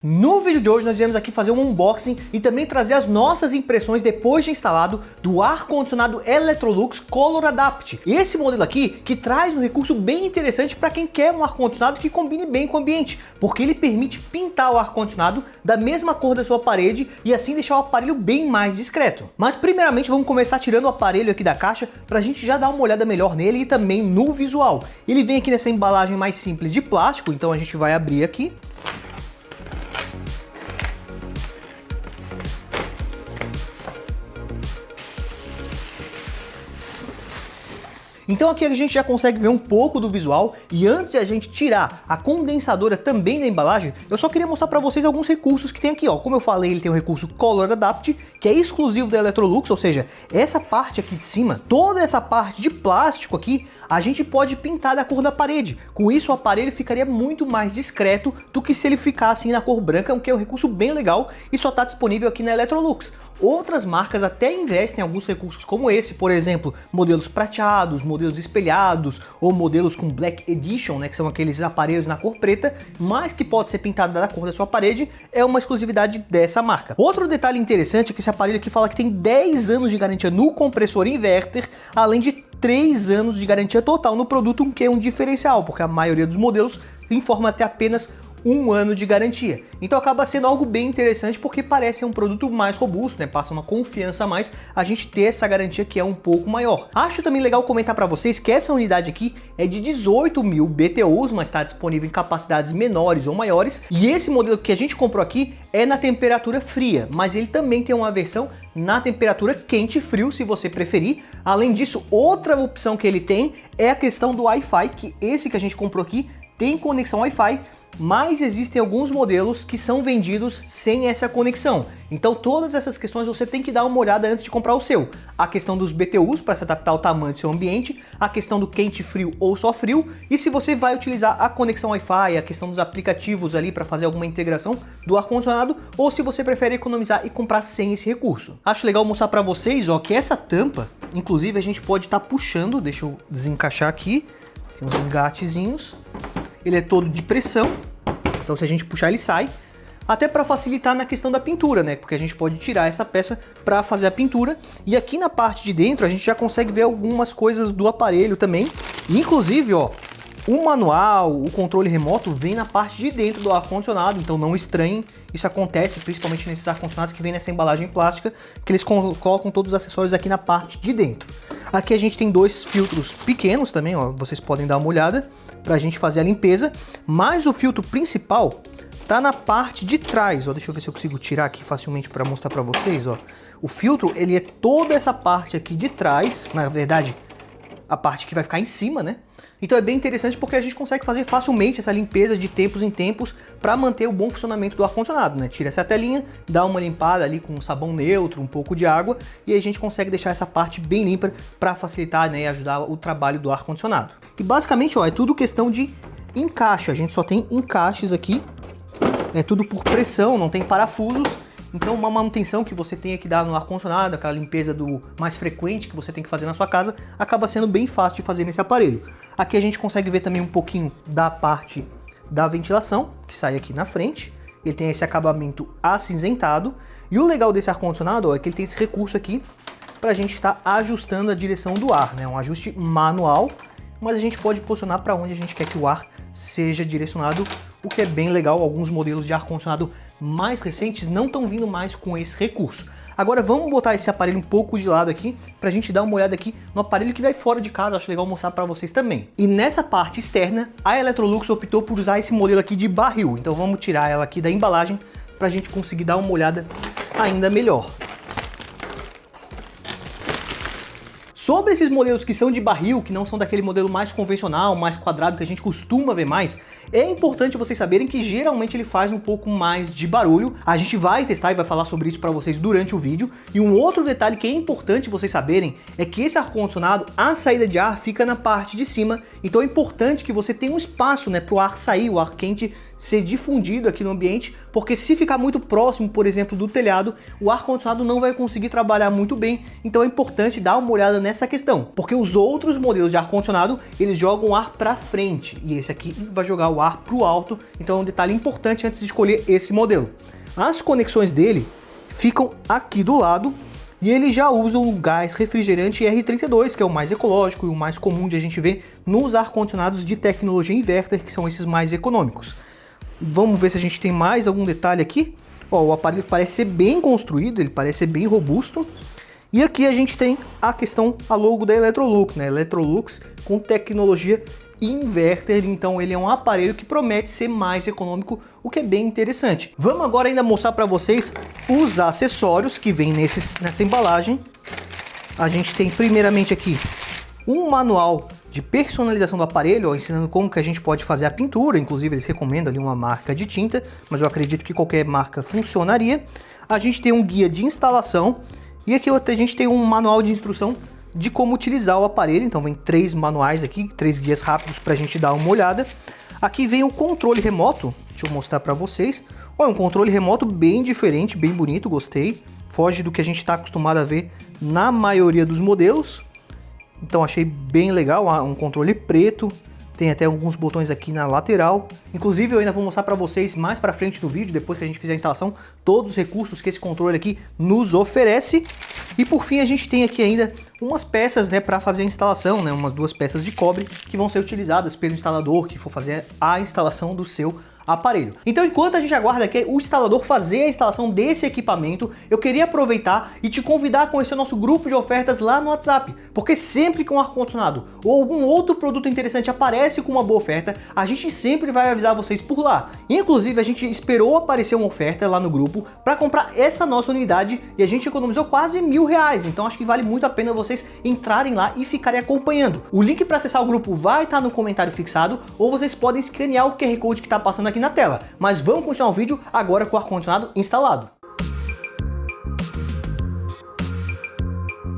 No vídeo de hoje nós viemos aqui fazer um unboxing e também trazer as nossas impressões depois de instalado do ar-condicionado Electrolux Color Adapt. Esse modelo aqui que traz um recurso bem interessante para quem quer um ar-condicionado que combine bem com o ambiente, porque ele permite pintar o ar-condicionado da mesma cor da sua parede e assim deixar o aparelho bem mais discreto. Mas primeiramente vamos começar tirando o aparelho aqui da caixa para a gente já dar uma olhada melhor nele e também no visual. Ele vem aqui nessa embalagem mais simples de plástico, então a gente vai abrir aqui. Então aqui a gente já consegue ver um pouco do visual e antes de a gente tirar a condensadora também da embalagem, eu só queria mostrar para vocês alguns recursos que tem aqui, ó. Como eu falei, ele tem o recurso Color Adapt, que é exclusivo da Electrolux, ou seja, essa parte aqui de cima, toda essa parte de plástico aqui, a gente pode pintar da cor da parede. Com isso o aparelho ficaria muito mais discreto do que se ele ficasse na cor branca, o que é um recurso bem legal e só está disponível aqui na Electrolux. Outras marcas até investem em alguns recursos como esse, por exemplo, modelos prateados, modelos espelhados ou modelos com Black Edition, né, que são aqueles aparelhos na cor preta, mas que pode ser pintado da cor da sua parede, é uma exclusividade dessa marca. Outro detalhe interessante é que esse aparelho aqui fala que tem 10 anos de garantia no compressor inverter, além de 3 anos de garantia total no produto, o que é um diferencial, porque a maioria dos modelos informa ter apenas 1 ano de garantia. Então acaba sendo algo bem interessante porque parece um produto mais robusto, né? Passa uma confiança a mais a gente ter essa garantia que é um pouco maior. Acho também legal comentar para vocês que essa unidade aqui é de 18.000 BTUs, mas está disponível em capacidades menores ou maiores. E esse modelo que a gente comprou aqui é na temperatura fria, mas ele também tem uma versão na temperatura quente e frio, se você preferir. Além disso, outra opção que ele tem é a questão do Wi-Fi, que esse que a gente comprou aqui tem conexão Wi-Fi, mas existem alguns modelos que são vendidos sem essa conexão. Então todas essas questões você tem que dar uma olhada antes de comprar o seu. A questão dos BTUs para se adaptar ao tamanho do seu ambiente, a questão do quente, frio ou só frio, e se você vai utilizar a conexão Wi-Fi, a questão dos aplicativos ali para fazer alguma integração do ar-condicionado, ou se você prefere economizar e comprar sem esse recurso. Acho legal mostrar para vocês, ó, que essa tampa, inclusive a gente pode estar puxando, deixa eu desencaixar aqui, tem uns engatezinhos. Ele é todo de pressão, então se a gente puxar ele sai, até para facilitar na questão da pintura, né? Porque a gente pode tirar essa peça para fazer a pintura. E aqui na parte de dentro a gente já consegue ver algumas coisas do aparelho também. Inclusive, ó, o manual, o controle remoto vem na parte de dentro do ar-condicionado, então não estranhem. Isso acontece principalmente nesses ar-condicionados que vem nessa embalagem plástica, que eles colocam todos os acessórios aqui na parte de dentro. Aqui a gente tem 2 filtros pequenos também, ó, vocês podem dar uma olhada para a gente fazer a limpeza, mas o filtro principal tá na parte de trás, ó. Deixa eu ver se eu consigo tirar aqui facilmente para mostrar para vocês, ó. O filtro, ele é toda essa parte aqui de trás, na verdade, a parte que vai ficar em cima, né? Então é bem interessante porque a gente consegue fazer facilmente essa limpeza de tempos em tempos para manter o bom funcionamento do ar-condicionado, né? Tira essa telinha, dá uma limpada ali com um sabão neutro, um pouco de água e a gente consegue deixar essa parte bem limpa para facilitar, né, e ajudar o trabalho do ar-condicionado. E basicamente, ó, é tudo questão de encaixe, a gente só tem encaixes aqui, é tudo por pressão, não tem parafusos. Então uma manutenção que você tenha que dar no ar-condicionado, aquela limpeza do mais frequente que você tem que fazer na sua casa, acaba sendo bem fácil de fazer nesse aparelho. Aqui a gente consegue ver também um pouquinho da parte da ventilação, que sai aqui na frente. Ele tem esse acabamento acinzentado. E o legal desse ar-condicionado é que ele tem esse recurso aqui para a gente estar ajustando a direção do ar, né? Um ajuste manual, mas a gente pode posicionar para onde a gente quer que o ar seja direcionado, o que é bem legal. Alguns modelos de ar-condicionado mais recentes não estão vindo mais com esse recurso. Agora vamos botar esse aparelho um pouco de lado aqui para a gente dar uma olhada aqui no aparelho que vai fora de casa. Acho legal mostrar para vocês também. E nessa parte externa, a Electrolux optou por usar esse modelo aqui de barril. Então vamos tirar ela aqui da embalagem para a gente conseguir dar uma olhada ainda melhor. Sobre esses modelos que são de barril, que não são daquele modelo mais convencional, mais quadrado que a gente costuma ver mais, é importante vocês saberem que geralmente ele faz um pouco mais de barulho. A gente vai testar e vai falar sobre isso para vocês durante o vídeo. E um outro detalhe que é importante vocês saberem é que esse ar-condicionado, a saída de ar fica na parte de cima, então é importante que você tenha um espaço, né, para o ar sair, o ar quente ser difundido aqui no ambiente, porque se ficar muito próximo, por exemplo, do telhado, o ar-condicionado não vai conseguir trabalhar muito bem. Então é importante dar uma olhada nessa essa questão, porque os outros modelos de ar-condicionado, eles jogam o ar para frente, e esse aqui vai jogar o ar para o alto, então é um detalhe importante antes de escolher esse modelo. As conexões dele ficam aqui do lado, e ele já usa o gás refrigerante R32, que é o mais ecológico e o mais comum de a gente ver nos ar-condicionados de tecnologia inverter, que são esses mais econômicos. Vamos ver se a gente tem mais algum detalhe aqui. Ó, o aparelho parece ser bem construído, ele parece ser bem robusto. E aqui a gente tem a logo da Electrolux, né? Electrolux com tecnologia inverter, então ele é um aparelho que promete ser mais econômico, o que é bem interessante. Vamos agora ainda mostrar para vocês os acessórios que vem nessa embalagem. A gente tem primeiramente aqui um manual de personalização do aparelho, ó, ensinando como que a gente pode fazer a pintura, inclusive eles recomendam ali uma marca de tinta, mas eu acredito que qualquer marca funcionaria. A gente tem um guia de instalação e aqui a gente tem um manual de instrução de como utilizar o aparelho, então vem 3 manuais aqui, 3 guias rápidos para a gente dar uma olhada. Aqui vem o controle remoto, deixa eu mostrar para vocês. É um controle remoto bem diferente, bem bonito, gostei. Foge do que a gente está acostumado a ver na maioria dos modelos. Então achei bem legal, um controle preto. Tem até alguns botões aqui na lateral. Inclusive eu ainda vou mostrar para vocês mais para frente do vídeo, depois que a gente fizer a instalação, todos os recursos que esse controle aqui nos oferece. E por fim a gente tem aqui ainda umas peças, né, para fazer a instalação, né, umas 2 peças de cobre que vão ser utilizadas pelo instalador que for fazer a instalação do seu aparelho. Então, enquanto a gente aguarda aqui o instalador fazer a instalação desse equipamento, eu queria aproveitar e te convidar a conhecer o nosso grupo de ofertas lá no WhatsApp, porque sempre que um ar-condicionado ou algum outro produto interessante aparece com uma boa oferta, a gente sempre vai avisar vocês por lá. Inclusive, a gente esperou aparecer uma oferta lá no grupo para comprar essa nossa unidade e a gente economizou quase R$1.000, então acho que vale muito a pena vocês entrarem lá e ficarem acompanhando. O link para acessar o grupo vai estar no comentário fixado, ou vocês podem escanear o QR Code que está passando aqui na tela. Mas vamos continuar o vídeo agora com o ar-condicionado instalado.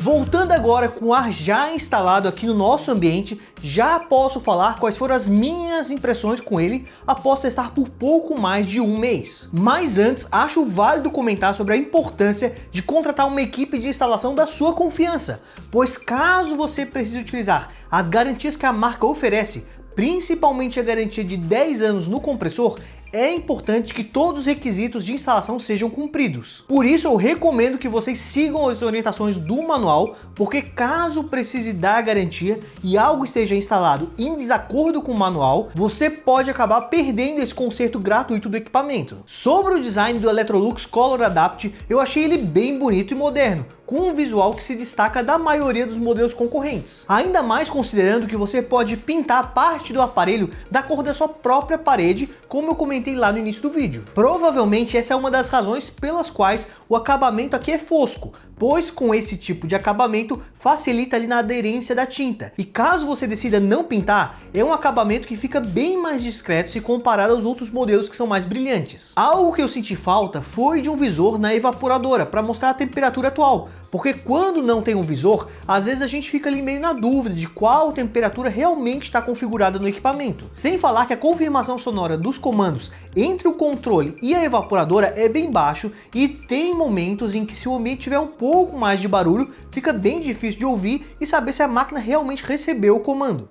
Voltando agora com o ar já instalado aqui no nosso ambiente, já posso falar quais foram as minhas impressões com ele após testar por pouco mais de um mês. Mas antes, acho válido comentar sobre a importância de contratar uma equipe de instalação da sua confiança, pois caso você precise utilizar as garantias que a marca oferece, principalmente a garantia de 10 anos no compressor, é importante que todos os requisitos de instalação sejam cumpridos. Por isso eu recomendo que vocês sigam as orientações do manual, porque caso precise dar garantia e algo esteja instalado em desacordo com o manual, você pode acabar perdendo esse conserto gratuito do equipamento. Sobre o design do Electrolux Color Adapt, eu achei ele bem bonito e moderno, com um visual que se destaca da maioria dos modelos concorrentes. Ainda mais considerando que você pode pintar parte do aparelho da cor da sua própria parede, como eu comentei lá no início do vídeo. Provavelmente essa é uma das razões pelas quais o acabamento aqui é fosco, pois com esse tipo de acabamento facilita ali na aderência da tinta. E caso você decida não pintar, é um acabamento que fica bem mais discreto se comparado aos outros modelos que são mais brilhantes. Algo que eu senti falta foi de um visor na evaporadora para mostrar a temperatura atual, porque quando não tem um visor, às vezes a gente fica ali meio na dúvida de qual temperatura realmente está configurada no equipamento. Sem falar que a confirmação sonora dos comandos entre o controle e a evaporadora é bem baixo e tem momentos em que se o ambiente tiver um pouco mais de barulho, fica bem difícil de ouvir e saber se a máquina realmente recebeu o comando.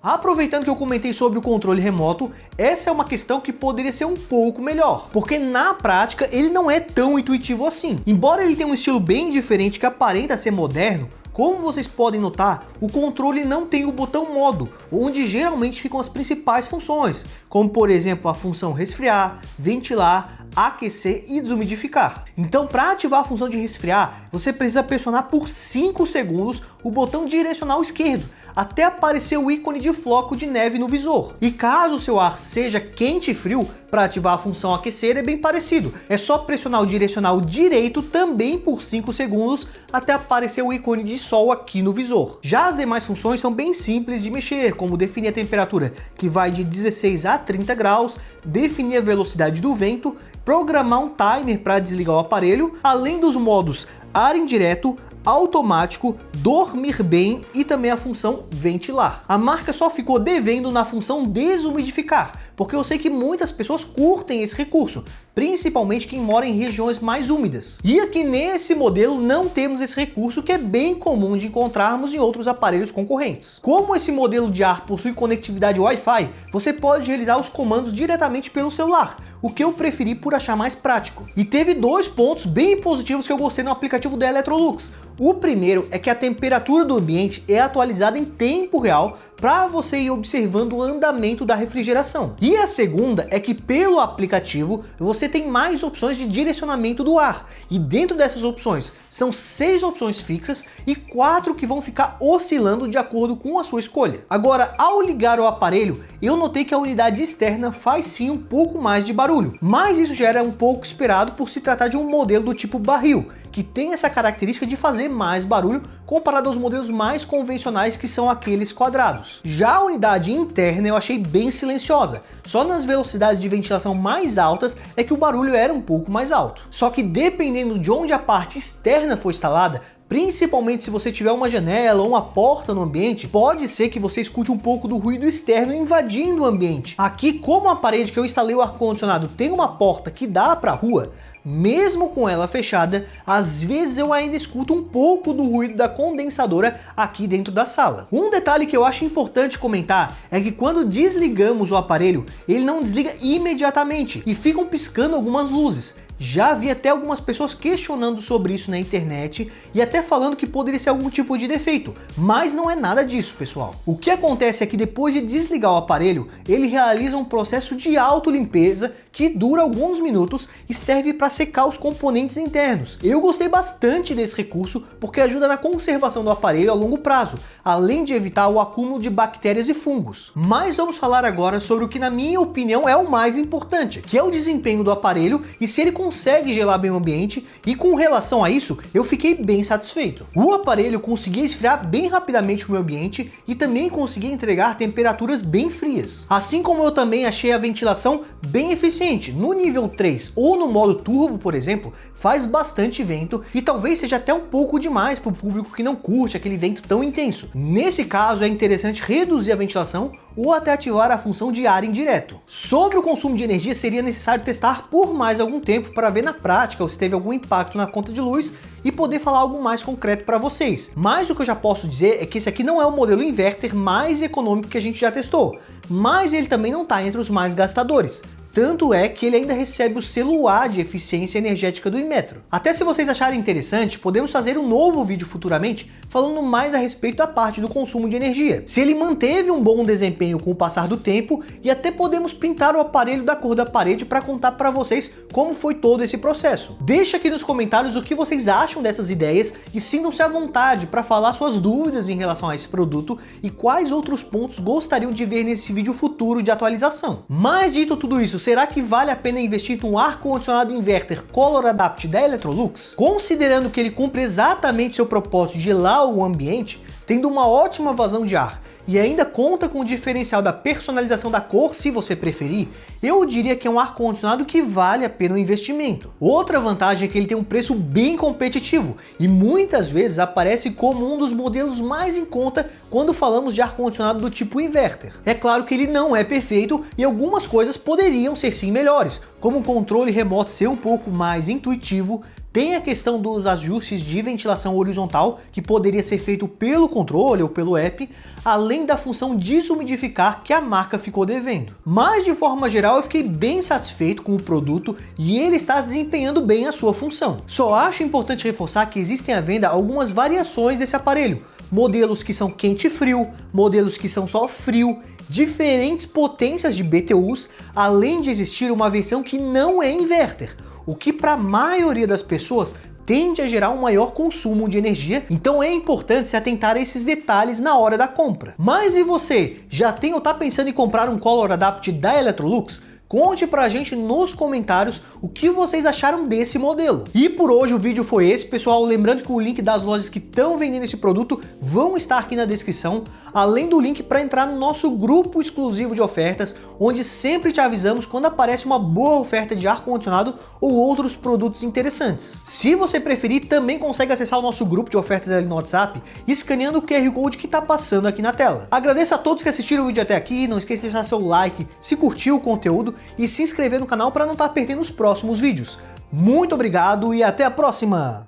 Aproveitando que eu comentei sobre o controle remoto, essa é uma questão que poderia ser um pouco melhor, porque na prática ele não é tão intuitivo assim. Embora ele tenha um estilo bem diferente que aparenta ser moderno, como vocês podem notar, o controle não tem o botão modo, onde geralmente ficam as principais funções, como por exemplo a função resfriar, ventilar, aquecer e desumidificar. Então, para ativar a função de resfriar, você precisa pressionar por 5 segundos o botão direcional esquerdo, até aparecer o ícone de floco de neve no visor. E caso o seu ar seja quente e frio, para ativar a função aquecer é bem parecido. É só pressionar o direcional direito também por 5 segundos até aparecer o ícone de sol aqui no visor. Já as demais funções são bem simples de mexer, como definir a temperatura, que vai de 16 a 30 graus, definir a velocidade do vento, programar um timer para desligar o aparelho, além dos modos ar indireto, automático, dormir bem e também a função ventilar. A marca só ficou devendo na função desumidificar, porque eu sei que muitas pessoas curtem esse recurso, principalmente quem mora em regiões mais úmidas. E aqui nesse modelo não temos esse recurso, que é bem comum de encontrarmos em outros aparelhos concorrentes. Como esse modelo de ar possui conectividade Wi-Fi, você pode realizar os comandos diretamente pelo celular, o que eu preferi por achar mais prático. E teve dois pontos bem positivos que eu gostei no aplicativo da Electrolux. O primeiro é que a temperatura do ambiente é atualizada em tempo real para você ir observando o andamento da refrigeração. E a segunda é que pelo aplicativo você tem mais opções de direcionamento do ar. E dentro dessas opções são 6 opções fixas e 4 que vão ficar oscilando de acordo com a sua escolha. Agora, ao ligar o aparelho, eu notei que a unidade externa faz sim um pouco mais de barulho, mas isso já era um pouco esperado por se tratar de um modelo do tipo barril, que tem essa característica de fazer mais barulho comparado aos modelos mais convencionais, que são aqueles quadrados. Já a unidade interna eu achei bem silenciosa, só nas velocidades de ventilação mais altas é que o barulho era um pouco mais alto. Só que dependendo de onde a parte externa for instalada, principalmente se você tiver uma janela ou uma porta no ambiente, pode ser que você escute um pouco do ruído externo invadindo o ambiente. Aqui, como a parede que eu instalei o ar-condicionado tem uma porta que dá para a rua, mesmo com ela fechada, às vezes eu ainda escuto um pouco do ruído da condensadora aqui dentro da sala. Um detalhe que eu acho importante comentar é que quando desligamos o aparelho, ele não desliga imediatamente e ficam piscando algumas luzes. Já vi até algumas pessoas questionando sobre isso na internet e até falando que poderia ser algum tipo de defeito, mas não é nada disso, pessoal. O que acontece é que depois de desligar o aparelho, ele realiza um processo de autolimpeza que dura alguns minutos e serve para secar os componentes internos. Eu gostei bastante desse recurso porque ajuda na conservação do aparelho a longo prazo, além de evitar o acúmulo de bactérias e fungos. Mas vamos falar agora sobre o que na minha opinião é o mais importante, que é o desempenho do aparelho e se ele consegue gelar bem o ambiente, e com relação a isso, eu fiquei bem satisfeito. O aparelho conseguia esfriar bem rapidamente o meu ambiente e também conseguia entregar temperaturas bem frias. Assim como eu também achei a ventilação bem eficiente. No nível 3 ou no modo turbo, por exemplo, faz bastante vento e talvez seja até um pouco demais para o público que não curte aquele vento tão intenso. Nesse caso, é interessante reduzir a ventilação ou até ativar a função de ar indireto. Sobre o consumo de energia, seria necessário testar por mais algum tempo para ver na prática se teve algum impacto na conta de luz e poder falar algo mais concreto para vocês. Mas o que eu já posso dizer é que esse aqui não é o modelo inverter mais econômico que a gente já testou, mas ele também não está entre os mais gastadores. Tanto é que ele ainda recebe o selo A de eficiência energética do Inmetro. Até se vocês acharem interessante, podemos fazer um novo vídeo futuramente falando mais a respeito da parte do consumo de energia. Se ele manteve um bom desempenho com o passar do tempo, e até podemos pintar o aparelho da cor da parede para contar para vocês como foi todo esse processo. Deixa aqui nos comentários o que vocês acham dessas ideias e sintam-se à vontade para falar suas dúvidas em relação a esse produto e quais outros pontos gostariam de ver nesse vídeo futuro de atualização. Mas dito tudo isso, será que vale a pena investir em um ar-condicionado inverter Color Adapt da Electrolux? Considerando que ele cumpre exatamente seu propósito de gelar o ambiente, tendo uma ótima vazão de ar, e ainda conta com o diferencial da personalização da cor, se você preferir, eu diria que é um ar-condicionado que vale a pena o investimento. Outra vantagem é que ele tem um preço bem competitivo e muitas vezes aparece como um dos modelos mais em conta quando falamos de ar-condicionado do tipo inverter. É claro que ele não é perfeito e algumas coisas poderiam ser sim melhores, como o controle remoto ser um pouco mais intuitivo. Tem a questão dos ajustes de ventilação horizontal, que poderia ser feito pelo controle ou pelo app, além da função desumidificar que a marca ficou devendo. Mas de forma geral eu fiquei bem satisfeito com o produto e ele está desempenhando bem a sua função. Só acho importante reforçar que existem à venda algumas variações desse aparelho, modelos que são quente e frio, modelos que são só frio, diferentes potências de BTUs, além de existir uma versão que não é inverter, o que para a maioria das pessoas tende a gerar um maior consumo de energia, então é importante se atentar a esses detalhes na hora da compra. Mas e você, já tem ou está pensando em comprar um Color Adapt da Electrolux? Conte pra gente nos comentários o que vocês acharam desse modelo. E por hoje o vídeo foi esse, pessoal. Lembrando que o link das lojas que estão vendendo esse produto vão estar aqui na descrição, além do link para entrar no nosso grupo exclusivo de ofertas, onde sempre te avisamos quando aparece uma boa oferta de ar-condicionado ou outros produtos interessantes. Se você preferir, também consegue acessar o nosso grupo de ofertas ali no WhatsApp, escaneando o QR Code que está passando aqui na tela. Agradeço a todos que assistiram o vídeo até aqui, não esqueça de deixar seu like se curtiu o conteúdo e se inscrever no canal para não estar perdendo os próximos vídeos. Muito obrigado e até a próxima!